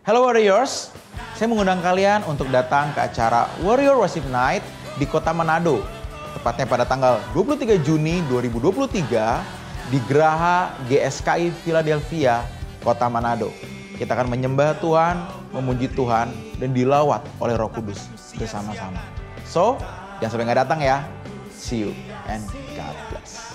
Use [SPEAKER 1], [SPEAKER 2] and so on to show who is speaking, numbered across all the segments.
[SPEAKER 1] Hello Warriors, saya mengundang kalian untuk datang ke acara Warrior Worship Night di kota Manado. Tepatnya pada tanggal 23 Juni 2023 di Geraha GSKI Philadelphia, kota Manado. Kita akan menyembah Tuhan, memuji Tuhan, dan dilawat oleh Roh Kudus bersama-sama. So, jangan sampai nggak datang ya. See you and God bless.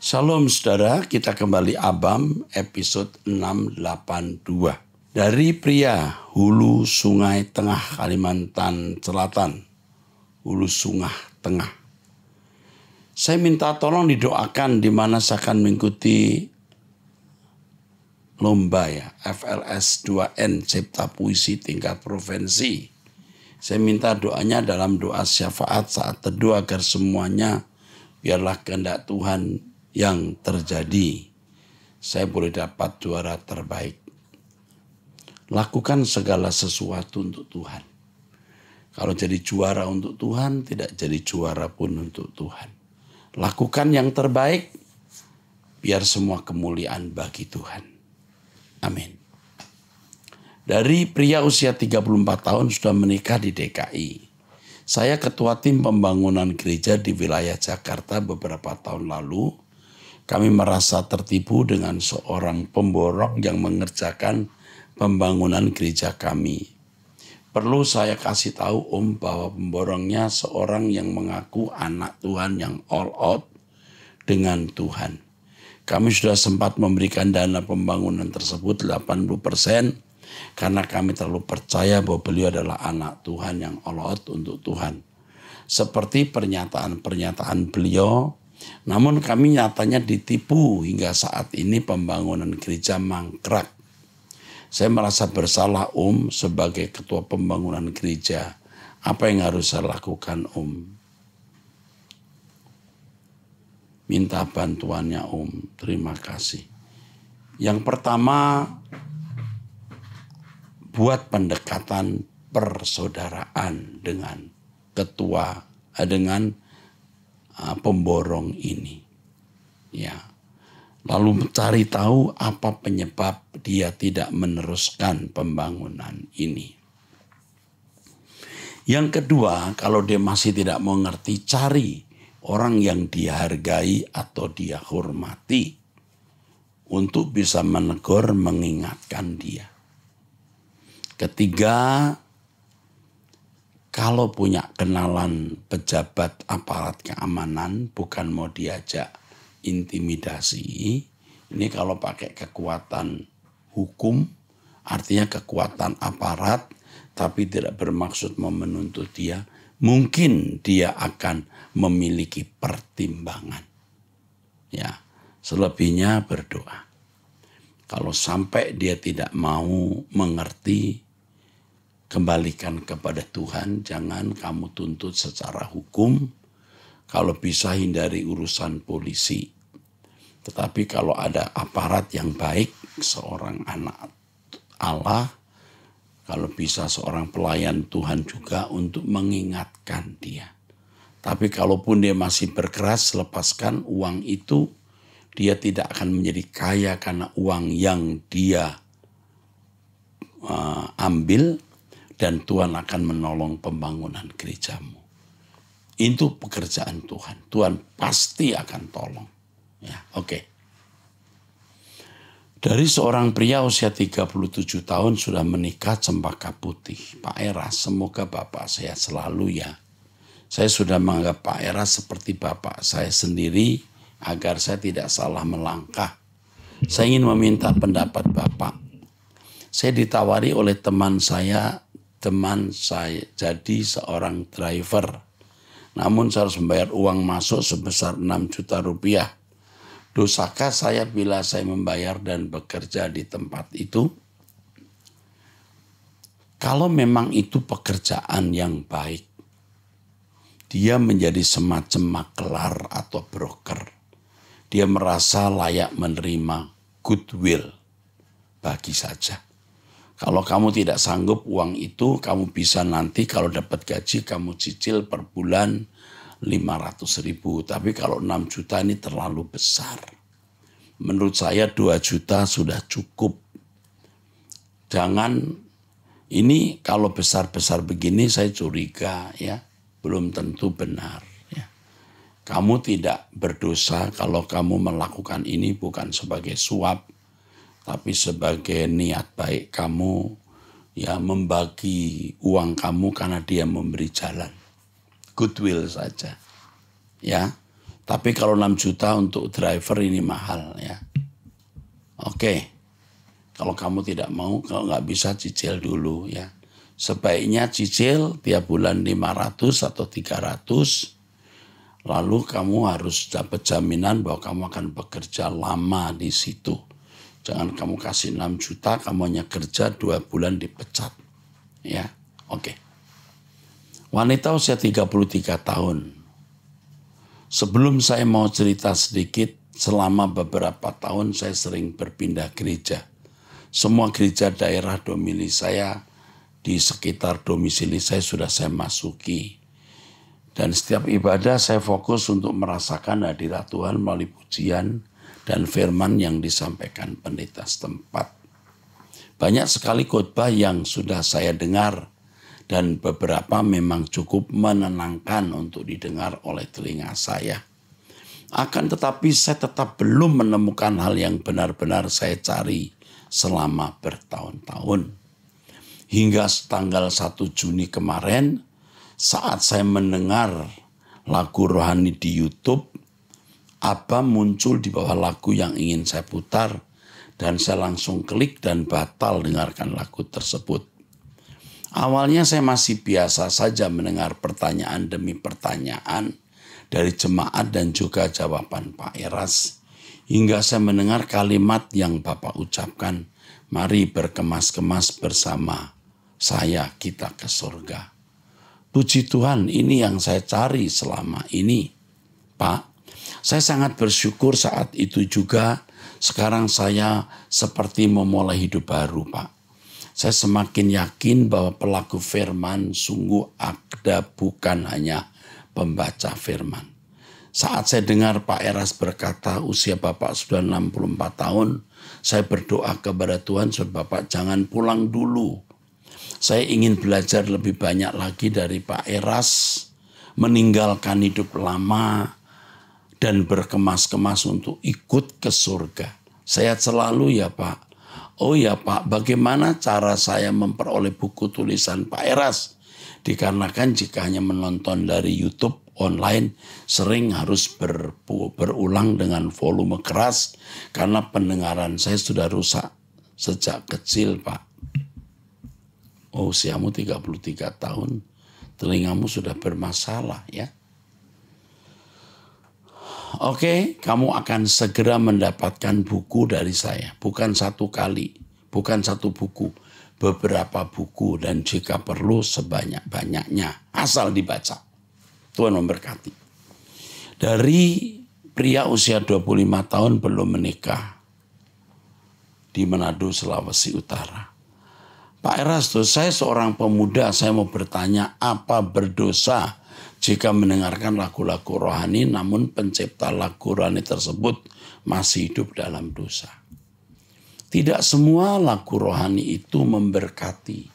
[SPEAKER 2] Shalom saudara, kita kembali Abam episode 682. Dari pria Hulu Sungai Tengah Kalimantan Selatan, Hulu Sungai Tengah. Saya minta tolong didoakan di mana saya akan mengikuti lomba ya, FLS 2N Cipta Puisi tingkat provinsi. Saya minta doanya dalam doa syafaat saat teduh agar semuanya biarlah kehendak Tuhan yang terjadi. Saya boleh dapat juara terbaik. Lakukan segala sesuatu untuk Tuhan. Kalau jadi juara untuk Tuhan, tidak jadi juara pun untuk Tuhan. Lakukan yang terbaik, biar semua kemuliaan bagi Tuhan. Amin. Dari pria usia 34 tahun sudah menikah di DKI. Saya ketua tim pembangunan gereja di wilayah Jakarta beberapa tahun lalu. Kami merasa tertipu dengan seorang pemborong yang mengerjakan pembangunan gereja kami. Perlu saya kasih tahu bahwa pemborongnya seorang yang mengaku anak Tuhan yang all out dengan Tuhan. Kami sudah sempat memberikan dana pembangunan tersebut 80% karena kami terlalu percaya bahwa beliau adalah anak Tuhan yang all out untuk Tuhan. Seperti pernyataan-pernyataan beliau, namun kami nyatanya ditipu hingga saat ini pembangunan gereja mangkrak. Saya merasa bersalah sebagai ketua pembangunan gereja. Apa yang harus saya lakukan Minta bantuannya terima kasih. Yang pertama, buat pendekatan persaudaraan dengan pemborong ini. Ya. Lalu mencari tahu apa penyebab dia tidak meneruskan pembangunan ini. Yang kedua, kalau dia masih tidak mengerti, cari orang yang dia hargai atau dia hormati untuk bisa menegur, mengingatkan dia. Ketiga, kalau punya kenalan pejabat aparat keamanan, bukan mau diajak intimidasi, ini kalau pakai kekuatan hukum, artinya kekuatan aparat, tapi tidak bermaksud mau menuntut dia, mungkin dia akan memiliki pertimbangan. Ya, selebihnya berdoa. Kalau sampai dia tidak mau mengerti, kembalikan kepada Tuhan, jangan kamu tuntut secara hukum. Kalau bisa hindari urusan polisi. Tetapi kalau ada aparat yang baik, seorang anak Allah, kalau bisa seorang pelayan Tuhan juga untuk mengingatkan dia. Tapi kalaupun dia masih berkeras, lepaskan uang itu, dia tidak akan menjadi kaya karena uang yang dia ambil, dan Tuhan akan menolong pembangunan gerejamu. Itu pekerjaan Tuhan. Tuhan pasti akan tolong. Ya, oke. Dari seorang pria usia 37 tahun sudah menikah cempaka putih. Pak Eras, semoga Bapak sehat selalu ya. Saya sudah menganggap Pak Eras seperti Bapak saya sendiri agar saya tidak salah melangkah. Saya ingin meminta pendapat Bapak. Saya ditawari oleh teman saya jadi seorang driver. Namun saya harus membayar uang masuk sebesar 6 juta rupiah. Dosakah saya bila saya membayar dan bekerja di tempat itu? Kalau memang itu pekerjaan yang baik, dia menjadi semacam makelar atau broker. Dia merasa layak menerima goodwill, bagi saja. Kalau kamu tidak sanggup uang itu, kamu bisa nanti kalau dapat gaji kamu cicil per bulan 500.000. Tapi kalau 6 juta ini terlalu besar. Menurut saya 2 juta sudah cukup. Jangan, ini kalau besar-besar begini saya curiga ya, belum tentu benar. Ya. Kamu tidak berdosa kalau kamu melakukan ini bukan sebagai suap, tapi sebagai niat baik kamu ya membagi uang kamu karena dia memberi jalan. Goodwill saja. Ya. Tapi kalau 6 juta untuk driver ini mahal ya. Oke. Kalau kamu tidak mau, kalau nggak bisa cicil dulu ya. Sebaiknya cicil tiap bulan 500 atau 300. Lalu kamu harus dapat jaminan bahwa kamu akan bekerja lama di situ. Jangan kamu kasih 6 juta, kamu hanya kerja 2 bulan dipecat. Ya, oke. Wanita usia 33 tahun. Sebelum saya mau cerita sedikit, selama beberapa tahun saya sering berpindah gereja. Semua gereja daerah domisili saya, di sekitar domisili saya sudah saya masuki. Dan setiap ibadah saya fokus untuk merasakan hadirat Tuhan melalui pujian dan firman yang disampaikan pendeta setempat. Banyak sekali khotbah yang sudah saya dengar dan beberapa memang cukup menenangkan untuk didengar oleh telinga saya. Akan tetapi saya tetap belum menemukan hal yang benar-benar saya cari selama bertahun-tahun. Hingga tanggal 1 Juni kemarin saat saya mendengar lagu rohani di YouTube, apa muncul di bawah lagu yang ingin saya putar dan saya langsung klik dan batal dengarkan lagu tersebut. Awalnya saya masih biasa saja mendengar pertanyaan demi pertanyaan dari jemaat dan juga jawaban Pak Eras. Hingga saya mendengar kalimat yang Bapak ucapkan, mari berkemas-kemas bersama saya kita ke surga. Puji Tuhan, ini yang saya cari selama ini, Pak. Saya sangat bersyukur saat itu juga sekarang saya seperti memulai hidup baru, Pak. Saya semakin yakin bahwa pelaku firman sungguh ada bukan hanya pembaca firman. Saat saya dengar Pak Eras berkata usia Bapak sudah 64 tahun, saya berdoa kepada Tuhan supaya Bapak jangan pulang dulu. Saya ingin belajar lebih banyak lagi dari Pak Eras, meninggalkan hidup lama, dan berkemas-kemas untuk ikut ke surga. Saya selalu ya Pak. Oh ya Pak, bagaimana cara saya memperoleh buku tulisan Pak Eras? Dikarenakan jika hanya menonton dari YouTube online, sering harus berulang dengan volume keras karena pendengaran saya sudah rusak sejak kecil Pak. Oh, usiamu 33 tahun, telingamu sudah bermasalah ya. Oke, kamu akan segera mendapatkan buku dari saya. Bukan satu kali, bukan satu buku. Beberapa buku dan jika perlu sebanyak-banyaknya. Asal dibaca. Tuhan memberkati. Dari pria usia 25 tahun belum menikah di Manado, Sulawesi Utara. Pak Erastus, saya seorang pemuda, saya mau bertanya apa berdosa jika mendengarkan lagu-lagu rohani namun pencipta lagu rohani tersebut masih hidup dalam dosa. Tidak semua lagu rohani itu memberkati.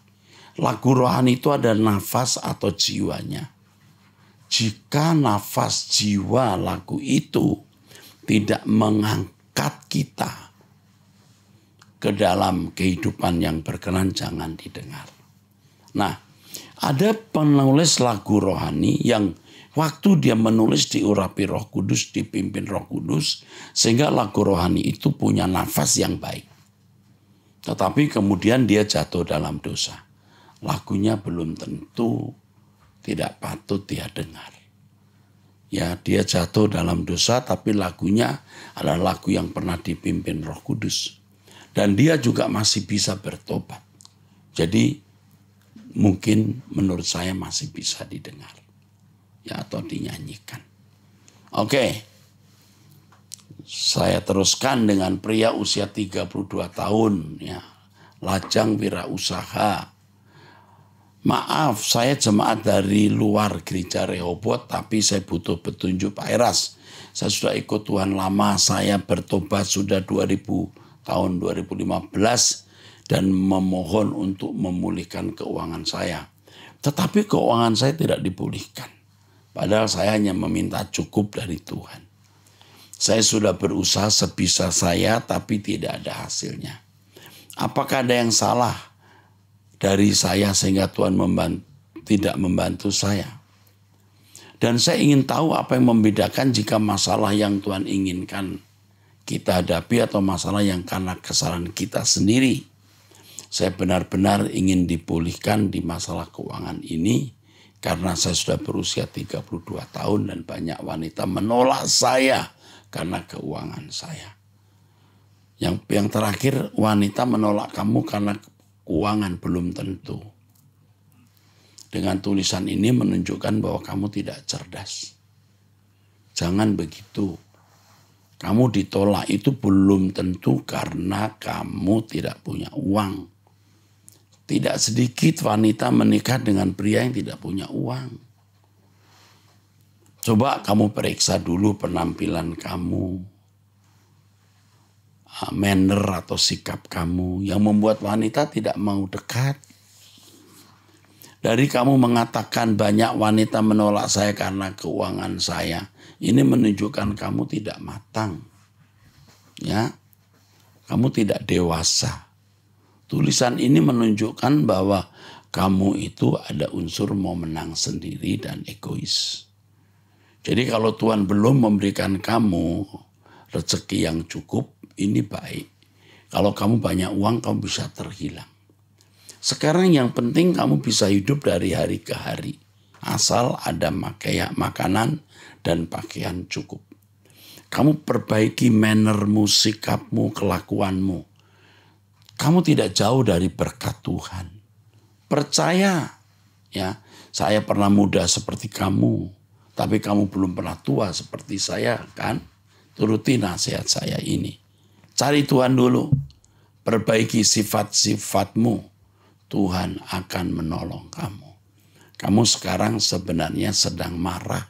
[SPEAKER 2] Lagu rohani itu ada nafas atau jiwanya. Jika nafas jiwa lagu itu tidak mengangkat kita ke dalam kehidupan yang berkenan, jangan didengar. Nah, ada penulis lagu rohani yang waktu dia menulis diurapi Roh Kudus, dipimpin Roh Kudus, sehingga lagu rohani itu punya nafas yang baik. Tetapi kemudian dia jatuh dalam dosa. Lagunya belum tentu tidak patut dia dengar. Ya, dia jatuh dalam dosa, tapi lagunya adalah lagu yang pernah dipimpin Roh Kudus. Dan dia juga masih bisa bertobat. Jadi mungkin menurut saya masih bisa didengar. Ya, atau dinyanyikan. Oke. Saya teruskan dengan pria usia 32 tahun. Ya, lajang wirausaha. Maaf, saya jemaat dari luar gereja Rehoboth, tapi saya butuh petunjuk Pak Eras. Saya sudah ikut Tuhan lama, saya bertobat sudah tahun 2015 dan memohon untuk memulihkan keuangan saya. Tetapi keuangan saya tidak dipulihkan. Padahal saya hanya meminta cukup dari Tuhan. Saya sudah berusaha sebisa saya, tapi tidak ada hasilnya. Apakah ada yang salah dari saya sehingga Tuhan tidak membantu saya? Dan saya ingin tahu apa yang membedakan jika masalah yang Tuhan inginkan kita hadapi atau masalah yang karena kesalahan kita sendiri. Saya benar-benar ingin dipulihkan di masalah keuangan ini karena saya sudah berusia 32 tahun dan banyak wanita menolak saya karena keuangan saya. Yang terakhir, wanita menolak kamu karena keuangan, belum tentu. Dengan tulisan ini menunjukkan bahwa kamu tidak cerdas. Jangan begitu. Kamu ditolak itu belum tentu karena kamu tidak punya uang. Tidak sedikit wanita menikah dengan pria yang tidak punya uang. Coba kamu periksa dulu penampilan kamu, manner atau sikap kamu yang membuat wanita tidak mau dekat. Dari kamu mengatakan banyak wanita menolak saya karena keuangan saya, ini menunjukkan kamu tidak matang. Ya, kamu tidak dewasa. Tulisan ini menunjukkan bahwa kamu itu ada unsur mau menang sendiri dan egois. Jadi kalau Tuhan belum memberikan kamu rezeki yang cukup, ini baik. Kalau kamu banyak uang, kamu bisa terhilang. Sekarang yang penting kamu bisa hidup dari hari ke hari. Asal ada makanan dan pakaian cukup. Kamu perbaiki mannermu, sikapmu, kelakuanmu. Kamu tidak jauh dari berkat Tuhan. Percaya, ya. Saya pernah muda seperti kamu. Tapi kamu belum pernah tua seperti saya, kan? Turuti nasihat saya ini. Cari Tuhan dulu. Perbaiki sifat-sifatmu. Tuhan akan menolong kamu. Kamu sekarang sebenarnya sedang marah.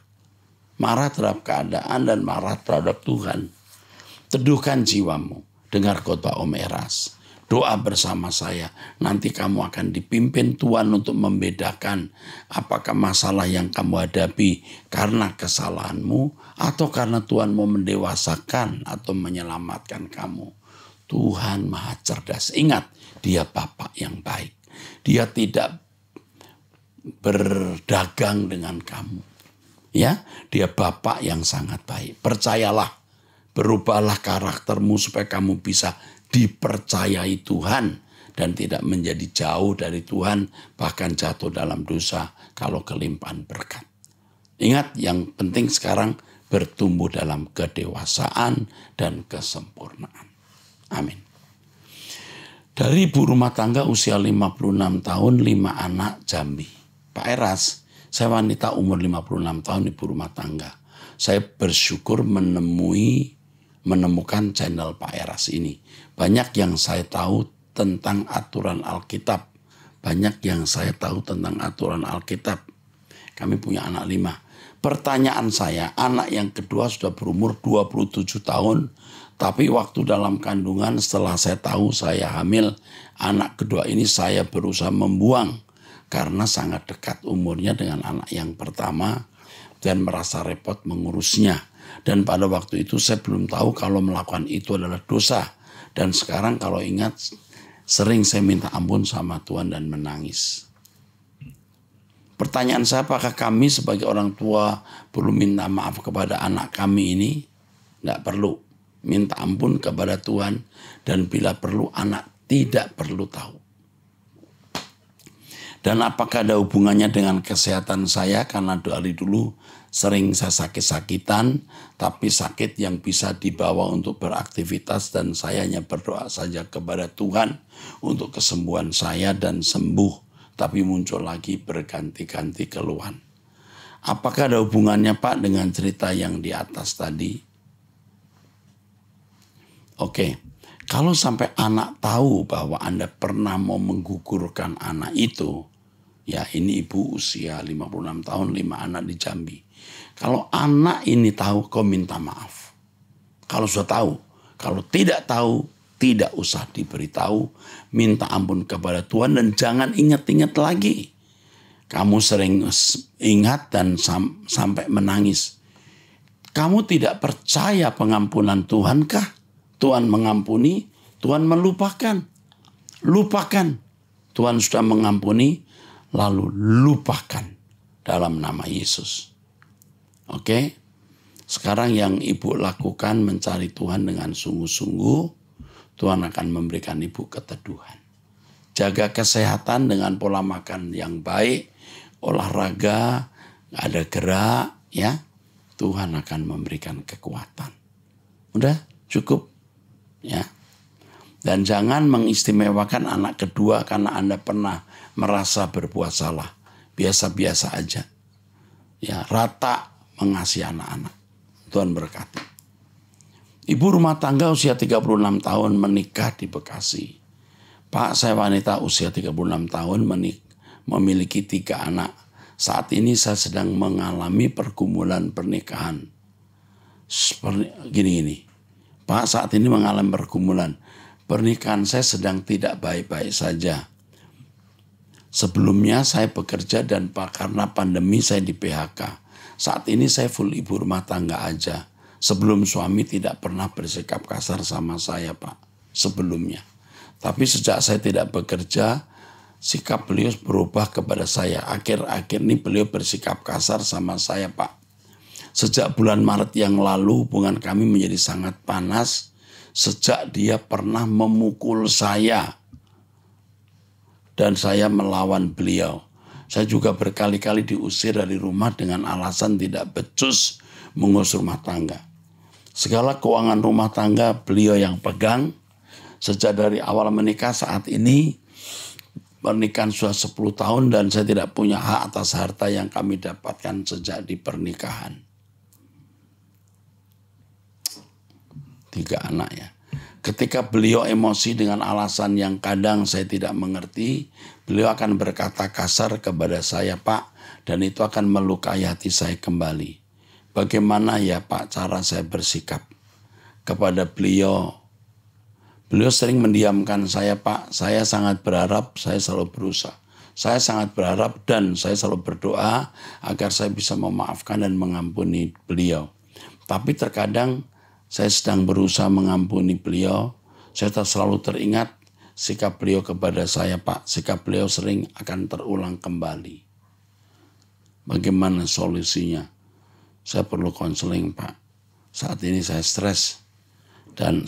[SPEAKER 2] Marah terhadap keadaan dan marah terhadap Tuhan. Teduhkan jiwamu. Dengar khotbah Om Eras. Doa bersama saya. Nanti kamu akan dipimpin Tuhan untuk membedakan apakah masalah yang kamu hadapi karena kesalahanmu atau karena Tuhan mau mendewasakan atau menyelamatkan kamu. Tuhan Maha Cerdas. Ingat, Dia Bapa yang baik. Dia tidak berdagang dengan kamu. Ya, Dia Bapa yang sangat baik. Percayalah, berubahlah karaktermu supaya kamu bisa dipercayai Tuhan dan tidak menjadi jauh dari Tuhan, bahkan jatuh dalam dosa kalau kelimpahan berkat. Ingat, yang penting sekarang bertumbuh dalam kedewasaan dan kesempurnaan. Amin. Dari ibu rumah tangga usia 56 tahun, 5 anak, Jambi. Pak Eras, saya wanita umur 56 tahun, ibu rumah tangga. Saya bersyukur menemukan channel Pak Eras ini. Banyak yang saya tahu tentang aturan Alkitab. Banyak yang saya tahu tentang aturan Alkitab. Kami punya anak 5. Pertanyaan saya, anak yang kedua sudah berumur 27 tahun. Tapi waktu dalam kandungan setelah saya tahu saya hamil, anak kedua ini saya berusaha membuang. Karena sangat dekat umurnya dengan anak yang pertama dan merasa repot mengurusnya. Dan pada waktu itu saya belum tahu kalau melakukan itu adalah dosa. Dan sekarang kalau ingat, sering saya minta ampun sama Tuhan dan menangis. Pertanyaan saya, apakah kami sebagai orang tua perlu minta maaf kepada anak kami ini? Tidak perlu. Minta ampun kepada Tuhan. Dan bila perlu, anak tidak perlu tahu. Dan apakah ada hubungannya dengan kesehatan saya? Karena dari dulu sering saya sakit-sakitan, tapi sakit yang bisa dibawa untuk beraktivitas dan saya hanya berdoa saja kepada Tuhan untuk kesembuhan saya dan sembuh, tapi muncul lagi berganti-ganti keluhan. Apakah ada hubungannya Pak dengan cerita yang di atas tadi? Oke, kalau sampai anak tahu bahwa Anda pernah mau menggugurkan anak itu, Ya, ini ibu usia 56 tahun, 5 anak di Jambi. Kalau anak ini tahu, kau minta maaf. Kalau sudah tahu, kalau tidak tahu, tidak usah diberitahu. Minta ampun kepada Tuhan dan jangan ingat-ingat lagi. Kamu sering ingat dan sampai menangis. Kamu tidak percaya pengampunan Tuhan kah? Tuhan mengampuni, Tuhan melupakan. Lupakan. Tuhan sudah mengampuni, lalu lupakan dalam nama Yesus. Oke? Sekarang yang ibu lakukan mencari Tuhan dengan sungguh-sungguh, Tuhan akan memberikan ibu keteduhan. Jaga kesehatan dengan pola makan yang baik, olahraga, ada gerak, ya. Tuhan akan memberikan kekuatan. Udah cukup, ya. Dan jangan mengistimewakan anak kedua karena Anda pernah merasa berbuat salah. Biasa-biasa aja. Ya, rata mengasihi anak-anak. Tuhan berkati. Ibu rumah tangga usia 36 tahun menikah di Bekasi. Pak, saya wanita usia 36 tahun memiliki 3 anak. Saat ini saya sedang mengalami pergumulan pernikahan. Gini. Pak, saat ini mengalami pergumulan. Pernikahan saya sedang tidak baik-baik saja. Sebelumnya saya bekerja dan karena pandemi saya di PHK. Saat ini saya full ibu rumah tangga aja. Sebelum suami tidak pernah bersikap kasar sama saya, Pak. Sebelumnya. Tapi sejak saya tidak bekerja, sikap beliau berubah kepada saya. Akhir-akhir ini beliau bersikap kasar sama saya, Pak. Sejak bulan Maret yang lalu hubungan kami menjadi sangat panas. Sejak dia pernah memukul saya. Dan saya melawan beliau. Saya juga berkali-kali diusir dari rumah dengan alasan tidak becus mengurus rumah tangga. Segala keuangan rumah tangga beliau yang pegang. Sejak dari awal menikah saat ini pernikahan sudah 10 tahun dan saya tidak punya hak atas harta yang kami dapatkan sejak di pernikahan. 3 anak ya. Ketika beliau emosi dengan alasan yang kadang saya tidak mengerti, beliau akan berkata kasar kepada saya, Pak, dan itu akan melukai hati saya kembali. Bagaimana ya Pak cara saya bersikap kepada beliau? Beliau sering mendiamkan saya, Pak. Saya sangat berharap, saya selalu berusaha. Saya sangat berharap dan saya selalu berdoa agar saya bisa memaafkan dan mengampuni beliau. Tapi terkadang saya sedang berusaha mengampuni beliau. Saya selalu teringat sikap beliau kepada saya, Pak. Sikap beliau sering akan terulang kembali. Bagaimana solusinya? Saya perlu konseling, Pak. Saat ini saya stres dan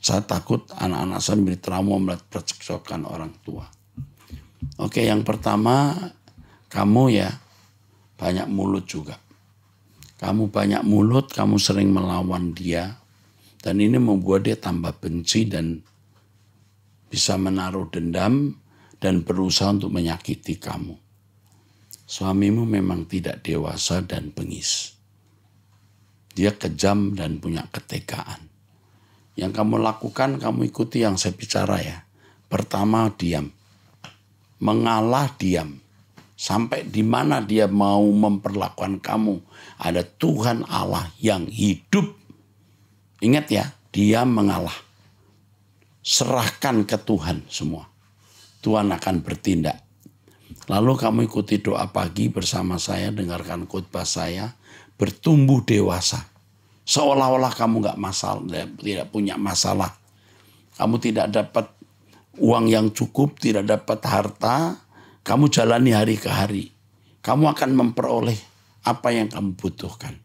[SPEAKER 2] saya takut anak-anak saya menjadi trauma melihat percekcokan orang tua. Oke, yang pertama, kamu ya banyak mulut juga. Kamu banyak mulut, kamu sering melawan dia. Dan ini membuat dia tambah benci dan bisa menaruh dendam dan berusaha untuk menyakiti kamu. Suamimu memang tidak dewasa dan bengis. Dia kejam dan punya ketegaan. Yang kamu lakukan, kamu ikuti yang saya bicara ya. Pertama, diam. Mengalah, diam. Sampai di mana dia mau memperlakukan kamu. Ada Tuhan Allah yang hidup. Ingat ya, diam mengalah. Serahkan ke Tuhan semua. Tuhan akan bertindak. Lalu kamu ikuti doa pagi bersama saya, dengarkan khotbah saya. Bertumbuh dewasa. Seolah-olah kamu tidak punya masalah. Kamu tidak dapat uang yang cukup, tidak dapat harta. Kamu jalani hari ke hari. Kamu akan memperoleh apa yang kamu butuhkan.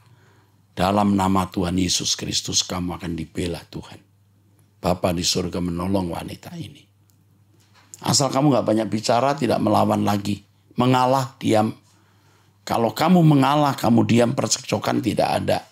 [SPEAKER 2] Dalam nama Tuhan Yesus Kristus kamu akan dibela Tuhan. Bapa di surga menolong wanita ini. Asal kamu gak banyak bicara, tidak melawan lagi. Mengalah, diam. Kalau kamu mengalah, kamu diam, percekcokan tidak ada.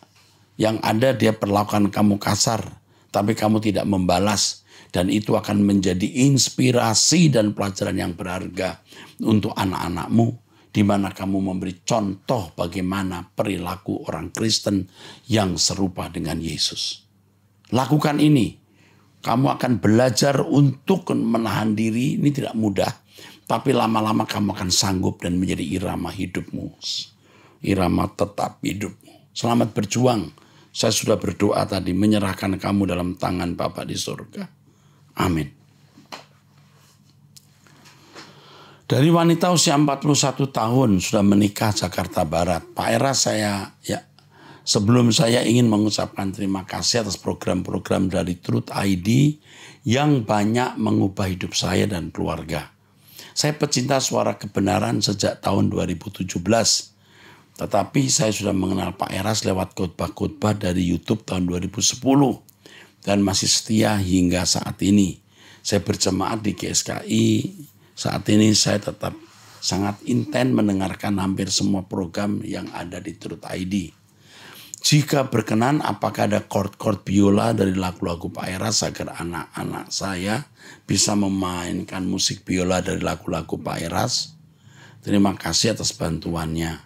[SPEAKER 2] Yang ada dia perlakukan kamu kasar, tapi kamu tidak membalas. Dan itu akan menjadi inspirasi dan pelajaran yang berharga untuk anak-anakmu. Di mana kamu memberi contoh bagaimana perilaku orang Kristen yang serupa dengan Yesus. Lakukan ini. Kamu akan belajar untuk menahan diri, ini tidak mudah. Tapi lama-lama kamu akan sanggup dan menjadi irama hidupmu. Irama tetap hidupmu. Selamat berjuang. Saya sudah berdoa tadi menyerahkan kamu dalam tangan Bapa di surga. Amin. Dari wanita usia 41 tahun sudah menikah Jakarta Barat. Pak Era, sebelum saya ingin mengucapkan terima kasih atas program-program dari Truth ID yang banyak mengubah hidup saya dan keluarga. Saya pecinta suara kebenaran sejak tahun 2017. Tetapi saya sudah mengenal Pak Eras lewat khotbah-khotbah dari YouTube tahun 2010 dan masih setia hingga saat ini. Saya berjemaat di GSKI. Saat ini saya tetap sangat intens mendengarkan hampir semua program yang ada di Truth ID. Jika berkenan, apakah ada chord-chord biola dari lagu-lagu Pak Eras agar anak-anak saya bisa memainkan musik biola dari lagu-lagu Pak Eras? Terima kasih atas bantuannya.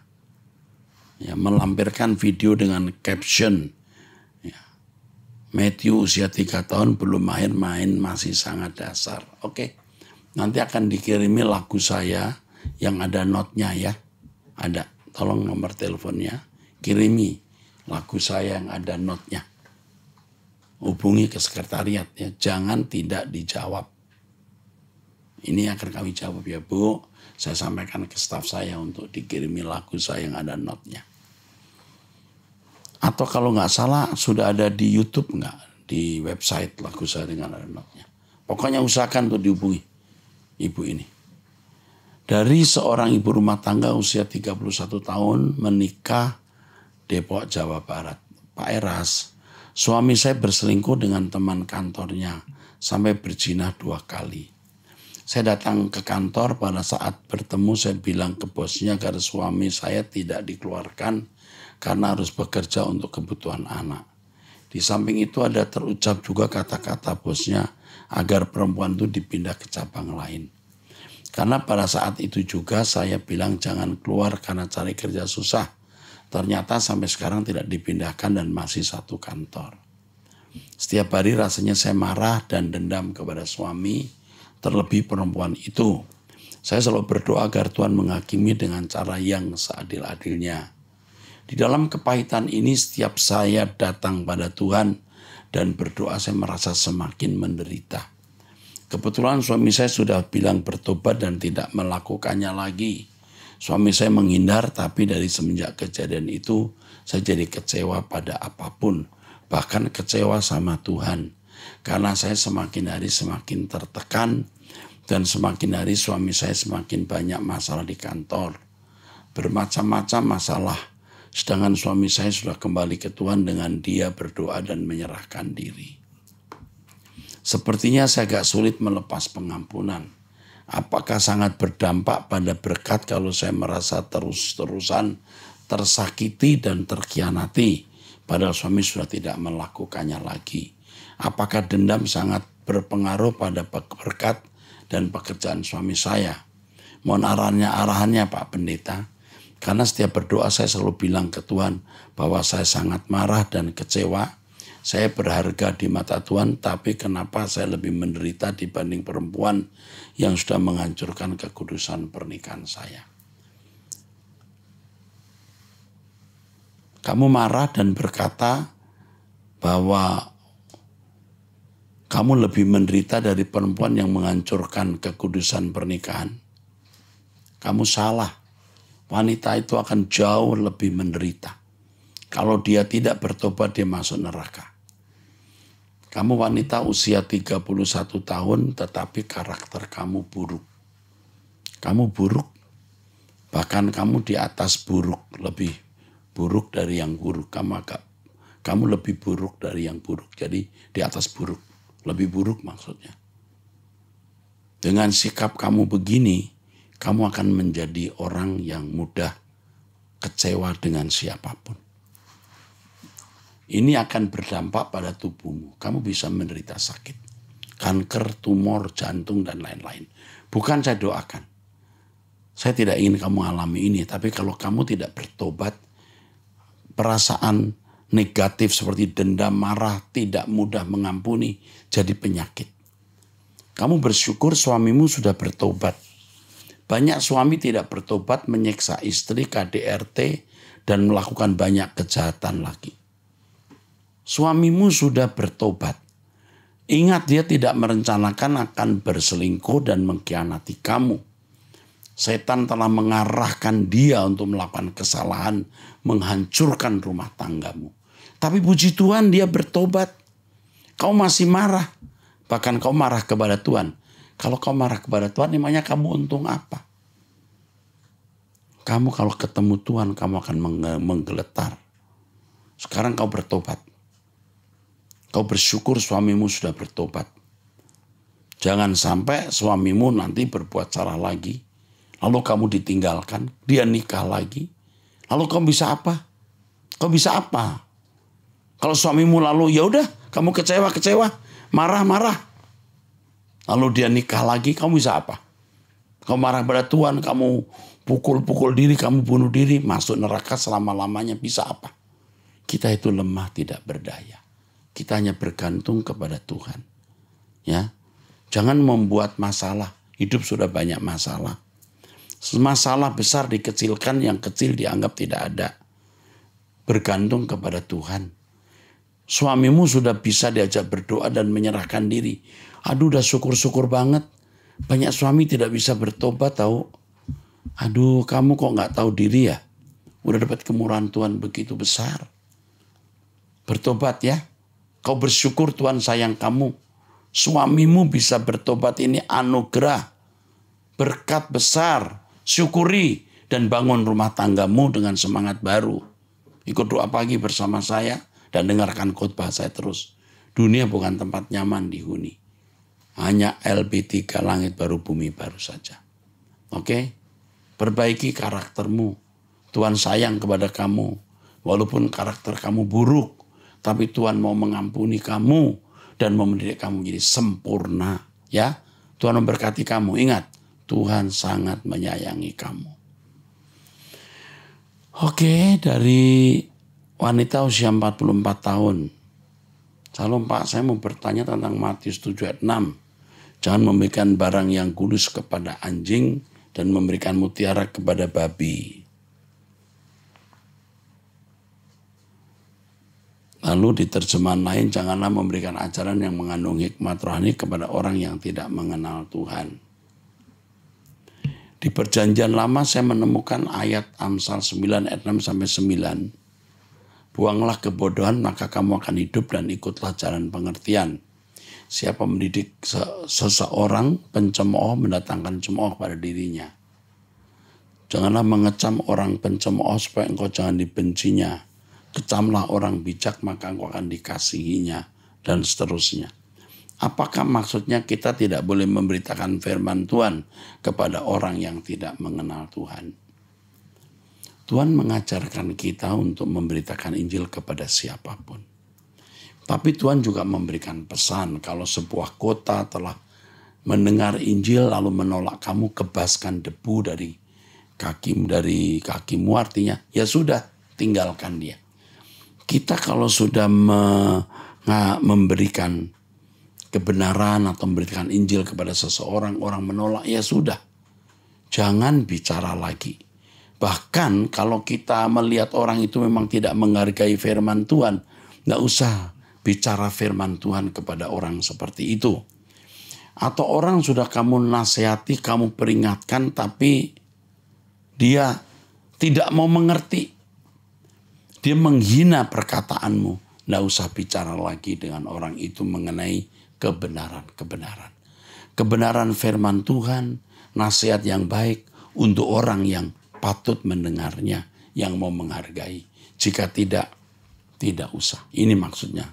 [SPEAKER 2] Ya, melampirkan video dengan caption. Ya, Matthew usia 3 tahun belum main masih sangat dasar. Oke. Nanti akan dikirimi lagu saya yang ada notnya ya. Ada, tolong nomor teleponnya. Kirimi lagu saya yang ada notnya. Hubungi ke sekretariat ya. Jangan tidak dijawab. Ini akan kami jawab ya Bu. Saya sampaikan ke staf saya untuk dikirimi lagu saya yang ada notnya. Atau kalau nggak salah sudah ada di YouTube nggak? Di website lagu saya dengan ada notnya. Pokoknya usahakan untuk dihubungi ibu ini. Dari seorang ibu rumah tangga usia 31 tahun menikah Depok, Jawa Barat. Pak Eras, suami saya berselingkuh dengan teman kantornya sampai berzina 2 kali. Saya datang ke kantor, pada saat bertemu saya bilang ke bosnya agar suami saya tidak dikeluarkan karena harus bekerja untuk kebutuhan anak. Di samping itu ada terucap juga kata-kata bosnya agar perempuan itu dipindah ke cabang lain. Karena pada saat itu juga saya bilang jangan keluar karena cari kerja susah. Ternyata sampai sekarang tidak dipindahkan dan masih satu kantor. Setiap hari rasanya saya marah dan dendam kepada suami, terlebih perempuan itu. Saya selalu berdoa agar Tuhan menghakimi dengan cara yang seadil-adilnya. Di dalam kepahitan ini setiap saya datang pada Tuhan dan berdoa saya merasa semakin menderita. Kebetulan suami saya sudah bilang bertobat dan tidak melakukannya lagi. Suami saya menghindar, tapi dari semenjak kejadian itu saya jadi kecewa pada apapun. Bahkan kecewa sama Tuhan. Karena saya semakin hari semakin tertekan dan semakin hari suami saya semakin banyak masalah di kantor. Bermacam-macam masalah. Sedangkan suami saya sudah kembali ke Tuhan dengan dia berdoa dan menyerahkan diri. Sepertinya saya agak sulit melepas pengampunan. Apakah sangat berdampak pada berkat kalau saya merasa terus-terusan tersakiti dan terkhianati, padahal suami sudah tidak melakukannya lagi. Apakah dendam sangat berpengaruh pada berkat dan pekerjaan suami saya? Mohon arahannya Pak Pendeta. Karena setiap berdoa saya selalu bilang ke Tuhan bahwa saya sangat marah dan kecewa. Saya berharga di mata Tuhan, tapi kenapa saya lebih menderita dibanding perempuan yang sudah menghancurkan kekudusan pernikahan saya? Kamu marah dan berkata bahwa kamu lebih menderita dari perempuan yang menghancurkan kekudusan pernikahan. Kamu salah. Wanita itu akan jauh lebih menderita. Kalau dia tidak bertobat, dia masuk neraka. Kamu wanita usia 31 tahun, tetapi karakter kamu buruk. Kamu buruk, bahkan kamu di atas buruk, lebih buruk dari yang buruk. Kamu lebih buruk dari yang buruk, jadi di atas buruk, lebih buruk maksudnya. Dengan sikap kamu begini, kamu akan menjadi orang yang mudah kecewa dengan siapapun. Ini akan berdampak pada tubuhmu. Kamu bisa menderita sakit, kanker, tumor, jantung, dan lain-lain. Bukan saya doakan. Saya tidak ingin kamu alami ini, tapi kalau kamu tidak bertobat, perasaan negatif seperti dendam, marah, tidak mudah mengampuni, jadi penyakit. Kamu bersyukur suamimu sudah bertobat. Banyak suami tidak bertobat, menyiksa istri, KDRT, dan melakukan banyak kejahatan lagi. Suamimu sudah bertobat. Ingat, dia tidak merencanakan akan berselingkuh dan mengkhianati kamu. Setan telah mengarahkan dia untuk melakukan kesalahan, menghancurkan rumah tanggamu. Tapi puji Tuhan, dia bertobat. Kau masih marah. Bahkan kau marah kepada Tuhan. Kalau kau marah kepada Tuhan, namanya kamu untung apa? Kamu kalau ketemu Tuhan, kamu akan menggeletar. Sekarang kau bertobat. Kau bersyukur suamimu sudah bertobat. Jangan sampai suamimu nanti berbuat salah lagi. Lalu kamu ditinggalkan, dia nikah lagi. Lalu kau bisa apa? Kau bisa apa? Kalau suamimu lalu, ya udah, kamu kecewa, marah. Lalu dia nikah lagi, kamu bisa apa? Kau marah pada Tuhan, kamu pukul diri, kamu bunuh diri, masuk neraka selama-lamanya, bisa apa? Kita itu lemah, tidak berdaya. Kita hanya bergantung kepada Tuhan. Ya, jangan membuat masalah. Hidup sudah banyak masalah. Masalah besar dikecilkan, yang kecil dianggap tidak ada. Bergantung kepada Tuhan. Suamimu sudah bisa diajak berdoa dan menyerahkan diri. Aduh, udah syukur-syukur banget. Banyak suami tidak bisa bertobat tahu. Aduh, kamu kok nggak tahu diri ya? Udah dapat kemurahan Tuhan begitu besar. Bertobat ya. Kau bersyukur Tuhan sayang kamu. Suamimu bisa bertobat, ini anugerah. Berkat besar. Syukuri dan bangun rumah tanggamu dengan semangat baru. Ikut doa pagi bersama saya dan dengarkan khotbah saya terus. Dunia bukan tempat nyaman dihuni. Hanya LB3, langit baru, bumi baru saja. Oke? Perbaiki karaktermu. Tuhan sayang kepada kamu. Walaupun karakter kamu buruk, tapi Tuhan mau mengampuni kamu dan mendidik kamu menjadi sempurna. Ya, Tuhan memberkati kamu. Ingat, Tuhan sangat menyayangi kamu. Oke, dari wanita usia 44 tahun. Salam Pak, saya mau bertanya tentang Matius 7 ayat 6. Jangan memberikan barang yang kudus kepada anjing dan memberikan mutiara kepada babi. Lalu di terjemahan lain, janganlah memberikan ajaran yang mengandung hikmat rohani kepada orang yang tidak mengenal Tuhan. Di perjanjian lama saya menemukan ayat Amsal 9 ayat 6-9. Buanglah kebodohan, maka kamu akan hidup dan ikutlah jalan pengertian. Siapa mendidik seseorang, pencemooh mendatangkan cemooh pada dirinya. Janganlah mengecam orang pencemooh supaya engkau jangan dibencinya. Kecamlah orang bijak, maka engkau akan dikasihinya, dan seterusnya. Apakah maksudnya kita tidak boleh memberitakan firman Tuhan kepada orang yang tidak mengenal Tuhan? Tuhan mengajarkan kita untuk memberitakan Injil kepada siapapun. Tapi Tuhan juga memberikan pesan, kalau sebuah kota telah mendengar Injil lalu menolak kamu, kebaskan debu dari kakimu, artinya ya sudah, tinggalkan dia. Kita kalau sudah memberikan kebenaran atau memberikan Injil kepada seseorang, orang menolak, ya sudah. Jangan bicara lagi. Bahkan kalau kita melihat orang itu memang tidak menghargai firman Tuhan, nggak usah bicara firman Tuhan kepada orang seperti itu. Atau orang sudah kamu nasihati, kamu peringatkan, tapi dia tidak mau mengerti. Dia menghina perkataanmu. Nggak usah bicara lagi dengan orang itu mengenai kebenaran. Kebenaran firman Tuhan, nasihat yang baik untuk orang yang patut mendengarnya, yang mau menghargai. Jika tidak usah. Ini maksudnya.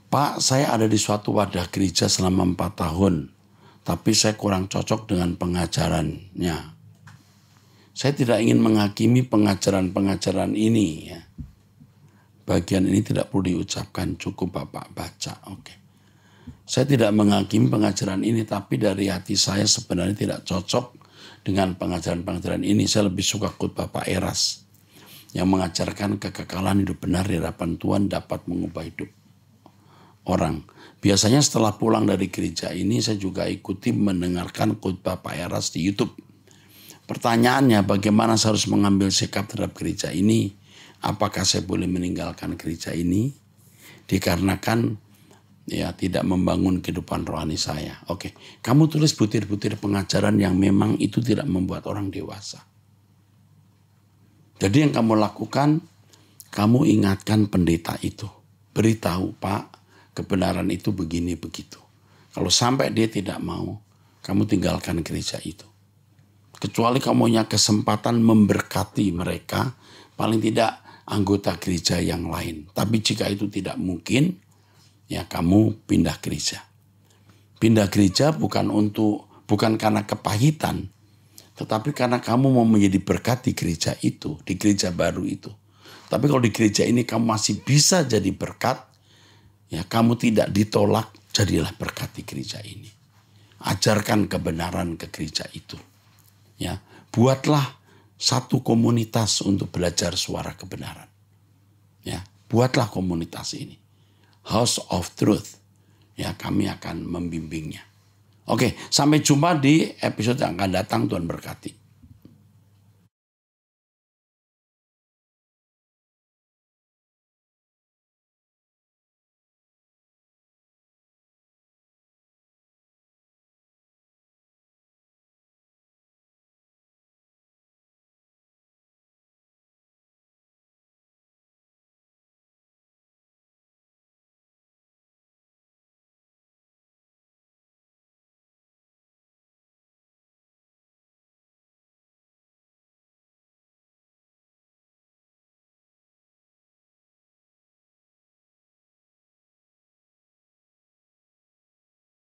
[SPEAKER 2] Pak, saya ada di suatu wadah gereja selama 4 tahun, tapi saya kurang cocok dengan pengajarannya. Saya tidak ingin menghakimi pengajaran ini. Ya. Bagian ini tidak perlu diucapkan, cukup Bapak baca. Oke. Saya tidak menghakimi pengajaran ini, tapi dari hati saya sebenarnya tidak cocok dengan pengajaran ini. Saya lebih suka khotbah Pak Eras yang mengajarkan kekekalan hidup benar di hadapan Tuhan dapat mengubah hidup orang. Biasanya setelah pulang dari gereja ini, saya juga ikuti mendengarkan khotbah Pak Eras di YouTube. Pertanyaannya, bagaimana saya harus mengambil sikap terhadap gereja ini? Apakah saya boleh meninggalkan gereja ini? Dikarenakan ya tidak membangun kehidupan rohani saya. Oke, kamu tulis butir-butir pengajaran yang memang itu tidak membuat orang dewasa. Jadi yang kamu lakukan, kamu ingatkan pendeta itu. Beritahu, Pak, kebenaran itu begini begitu. Kalau sampai dia tidak mau, kamu tinggalkan gereja itu. Kecuali kamu punya kesempatan memberkati mereka, paling tidak anggota gereja yang lain. Tapi jika itu tidak mungkin, ya kamu pindah gereja. Pindah gereja bukan karena kepahitan, tetapi karena kamu mau menjadi berkat di gereja itu, di gereja baru itu. Tapi kalau di gereja ini kamu masih bisa jadi berkat, ya kamu tidak ditolak, jadilah berkat di gereja ini. Ajarkan kebenaran ke gereja itu. Ya, buatlah satu komunitas untuk belajar suara kebenaran. Ya, buatlah komunitas ini. House of Truth. Ya, kami akan membimbingnya. Oke, sampai jumpa di episode yang akan datang. Tuhan berkati.